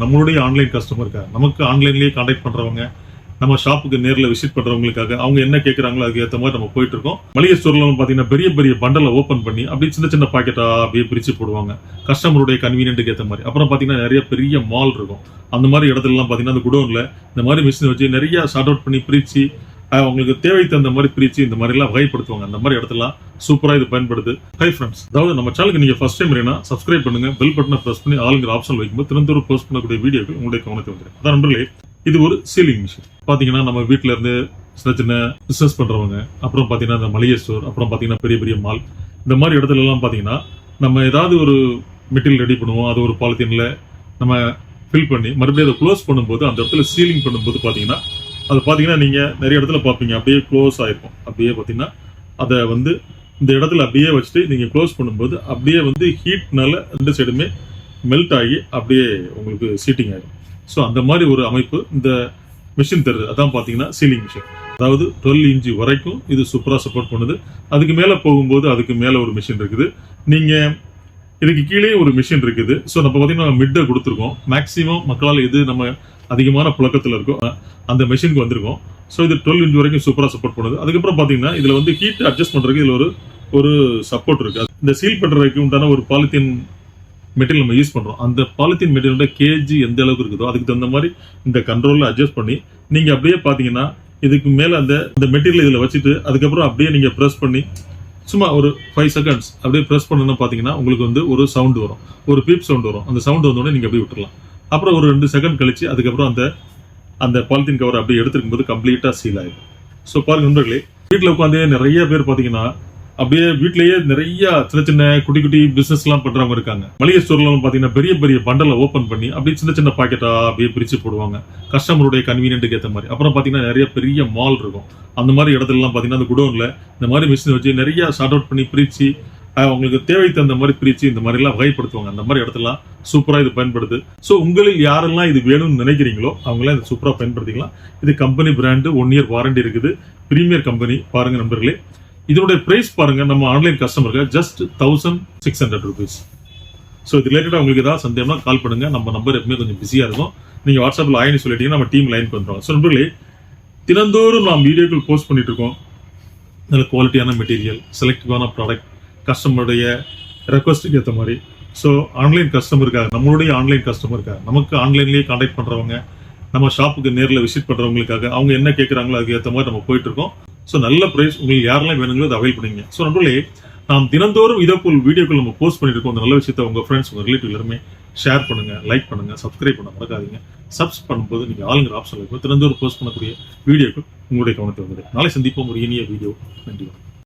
நம்மளுடைய ஆன்லைன் கஸ்டமருக்காக நமக்கு ஆன்லைன்லேயே கான்டாக்ட் பண்றவங்க நம்ம ஷாப்புக்கு நேரில் விசிட் பண்றவங்களுக்காக அவங்க என்ன கேட்கறாங்களோ அதுக்கு ஏற்ற மாதிரி நம்ம போயிட்டு இருக்கோம். மளிகை ஸ்டோர்ல பாத்தீங்கன்னா பெரிய பெரிய பண்டலை ஓப்பன் பண்ணி அப்படியே சின்ன சின்ன பாக்கெட்டா அப்படியே பிரிச்சு போடுவாங்க கஸ்டமருடைய கன்வீனியன்ட்டுக்கு ஏற்ற மாதிரி. அப்புறம் பாத்தீங்கன்னா நிறைய பெரிய மால் இருக்கும். அந்த மாதிரி இடத்துல எல்லாம் பாத்தீங்கன்னா அந்த குடோன்ல இந்த மாதிரி மிஷின் வச்சு நிறைய ஷார்ட் அவுட் பண்ணி பிரிச்சு அவங்களுக்கு தேவை தகுந்த மாதிரி பிரிச்சு இந்த மாதிரி எல்லாம் வகைப்படுத்துவாங்க. அந்த மாதிரி இடத்துல சூப்பரா இது பயன்படுது. ஹை ஃப்ரெண்ட்ஸ், அதாவது நம்ம சேனலுக்கு நீங்க ஃபர்ஸ்ட் டைம் வேணா சப்ஸ்கிரைப் பண்ணுங்க, பெல் பட்டனை பிரஸ் பண்ணி ஆளுங்கிற ஆப்ஷன் வைக்கும்போது தினந்தோறும் போஸ்ட் பண்ணக்கூடிய வீடியோக்கு உங்களுடைய கவனத்தை வந்துடும். அதான் நண்பர்களே, இது ஒரு சீலிங் மிஷின். பாத்தீங்கன்னா நம்ம வீட்டுல இருந்து சின்ன சின்ன பிசினஸ் பண்றவங்க, அப்புறம் பாத்தீங்கன்னா இந்த மளிகை ஸ்டோர், அப்புறம் பாத்தீங்கன்னா பெரிய பெரிய மால், இந்த மாதிரி இடத்துல எல்லாம் பாத்தீங்கன்னா நம்ம ஏதாவது ஒரு மெட்டீரியல் ரெடி பண்ணுவோம். அது ஒரு பாலித்தீன்ல நம்ம ஃபில் பண்ணி மறுபடியும் அதை க்ளோஸ் பண்ணும்போது அந்த இடத்துல சீலிங் பண்ணும்போது பாத்தீங்கன்னா அது பாத்தீங்கன்னா நீங்க நிறைய இடத்துல பாப்பீங்க அப்படியே க்ளோஸ் ஆயிருக்கும். அப்படியே பாத்தீங்கன்னா அதை இந்த இடத்துல அப்படியே வச்சுட்டு நீங்க க்ளோஸ் பண்ணும்போது அப்படியே ஹீட்னால ரெண்டு சைடுமே மெல்ட் ஆகி அப்படியே உங்களுக்கு சீட்டிங் ஆயிடும். ஸோ அந்த மாதிரி ஒரு அமைப்பு இந்த மிஷின் தருது. அதான் பாத்தீங்கன்னா சீலிங் மிஷின். அதாவது 12 இன்ச்சு வரைக்கும் இது சூப்பரா சப்போர்ட் பண்ணுது. அதுக்கு மேல போகும்போது அதுக்கு மேல ஒரு மிஷின் இருக்குது. நீங்க இதுக்கு கீழே ஒரு மிஷின் இருக்குது. ஸோ நம்ம பாத்தீங்கன்னா மிட்டை கொடுத்துருக்கோம். மேக்சிமம் மக்களால் எது நம்ம அதிகமான புழக்கத்தில் இருக்கும் அந்த மெஷினுக்கு வந்திருக்கும். ஸோ இது 12 இன்ச் வரைக்கும் சூப்பராக சப்போர்ட் பண்ணுது. அதுக்கப்புறம் பார்த்தீங்கன்னா இதில் ஹீட் அட்ஜஸ்ட் பண்ணுறதுக்கு இதில் ஒரு சப்போர்ட் இருக்கு. இந்த சீல் பண்ணுறதுக்கு உண்டான ஒரு பாலித்தீன் மெட்டீரியல் நம்ம யூஸ் பண்ணுறோம். அந்த பாலித்தீன் மெட்டீரியலோட கேஜி எந்த அளவுக்கு இருக்குதோ அதுக்கு தகுந்த மாதிரி இந்த கண்ட்ரோலில் அட்ஜஸ்ட் பண்ணி நீங்கள் அப்படியே பார்த்தீங்கன்னா இதுக்கு மேலே அந்த மெட்டீரியல் இதில் வச்சுட்டு அதுக்கப்புறம் அப்படியே நீங்கள் ப்ரெஸ் பண்ணி சும்மா ஒரு 5 செகண்ட்ஸ் அப்படியே ப்ரெஸ் பண்ணணும்னு பார்த்தீங்கன்னா உங்களுக்கு ஒரு சவுண்ட் வரும், ஒரு பீப் சவுண்ட் வரும். அந்த சவுண்ட் வந்தோடனே நீங்கள் அப்படியே விட்டுடலாம். அப்புறம் ஒரு 2 செகண்ட் கழிச்சு அதுக்கப்புறம் அந்த பாலித்தீன் கவர் அப்படியே எடுத்துருக்கும் போது கம்ப்ளீட்டா சீல் ஆயிடும். ஸோ பாருங்க நண்பர்களே, வீட்டில் உட்காந்து நிறைய பேர் பாத்தீங்கன்னா அப்படியே வீட்லயே நிறைய சின்ன சின்ன குட்டி குட்டி பிசினஸ் எல்லாம் பண்றவங்க இருக்காங்க. மளிகை ஸ்டோர்ல பாத்தீங்கன்னா பெரிய பெரிய பண்டலை ஓப்பன் பண்ணி அப்படியே சின்ன சின்ன பாக்கெட்டா அப்படியே பிரிச்சு போடுவாங்க கஸ்டமருடைய கன்வீனியன்ட்டுக்கு ஏற்ற மாதிரி. அப்புறம் பாத்தீங்கன்னா நிறைய பெரிய மால் இருக்கும். அந்த மாதிரி இடத்துல எல்லாம் பாத்தீங்கன்னா அந்த குடோன்ல இந்த மாதிரி மிஷின் வச்சு நிறைய ஷார்ட் அவுட் பண்ணி பிரிச்சு அவங்களுக்கு தேவை தகுந்த மாதிரி பிரிச்சு இந்த மாதிரி எல்லாம் வகைப்படுத்துவாங்க. அந்த மாதிரி இடத்துல சூப்பரா இது பயன்படுது. ஸோ உங்களில் யாரெல்லாம் இது வேணும்னு நினைக்கிறீங்களோ அவங்களாம் இது சூப்பரா பயன்படுத்திக்கலாம். இது கம்பெனி பிராண்டு, 1 இயர் வாரண்டி இருக்குது, பிரீமியர் கம்பெனி. பாருங்க நண்பர்களே, இதனுடைய பிரைஸ் பாருங்க, நம்ம ஆன்லைன் கஸ்டமருக்கு ஜஸ்ட் 1600 rupees. ஸோ இது ரிலேட்டடா உங்களுக்கு ஏதாவது சந்தேகம்னா கால் பண்ணுங்க. நம்ம நம்பர் எப்பவுமே கொஞ்சம் பிஸியா இருக்கும். நீங்க வாட்ஸ்அப்ல ஆயின்னு சொல்லிட்டீங்கன்னா நம்ம டீம் லைனுக்கு வந்துடும். ஸோ நண்பர்களே, தினந்தோறும் நாம் வீடியோக்கள் போஸ்ட் பண்ணிட்டு இருக்கோம். நல்ல குவாலிட்டியான மெட்டீரியல், செலக்டிவான ப்ராடக்ட், கஸ்டமருடைய ரெக்வஸ்ட்டுக்கு ஏற்ற மாதிரி. ஸோ ஆன்லைன் கஸ்டமருக்காக, நம்மளுடைய ஆன்லைன் கஸ்டமருக்காக, நமக்கு ஆன்லைன்லேயே கான்டாக்ட் பண்றவங்க, நம்ம ஷாப்புக்கு நேரில் விசிட் பண்றவங்களுக்காக அவங்க என்ன கேட்கறாங்களோ அதுக்கு ஏற்ற மாதிரி நம்ம போயிட்டு இருக்கோம். ஸோ நல்ல பிரைஸ், உங்களுக்கு யாரெல்லாம் வேணுங்களோ அதை அவைல் பண்ணிங்க. ஸோ நண்பர்களே, நாம் தினந்தோறும் இதே போல் வீடியோக்கள் நம்ம போஸ்ட் பண்ணிட்டு இருக்கோம். அந்த நல்ல விஷயத்தை உங்க ஃப்ரெண்ட்ஸ், உங்க ரிலேட்டிவ் எல்லாருமே ஷேர் பண்ணுங்க, லைக் பண்ணுங்க, சப்ஸ்கிரைப் பண்ண மறக்காதீங்க. சப்ஸ் பண்ணும்போது நீங்க ஆளுங்கிற ஆப்ஷன் இருக்கும். தினந்தோறும் போஸ்ட் பண்ணக்கூடிய வீடியோக்கள் உங்களுடைய கவனத்தை வந்துடும். நாளை சந்திப்போம் ஒரு இனிய வீடியோ. நன்றி.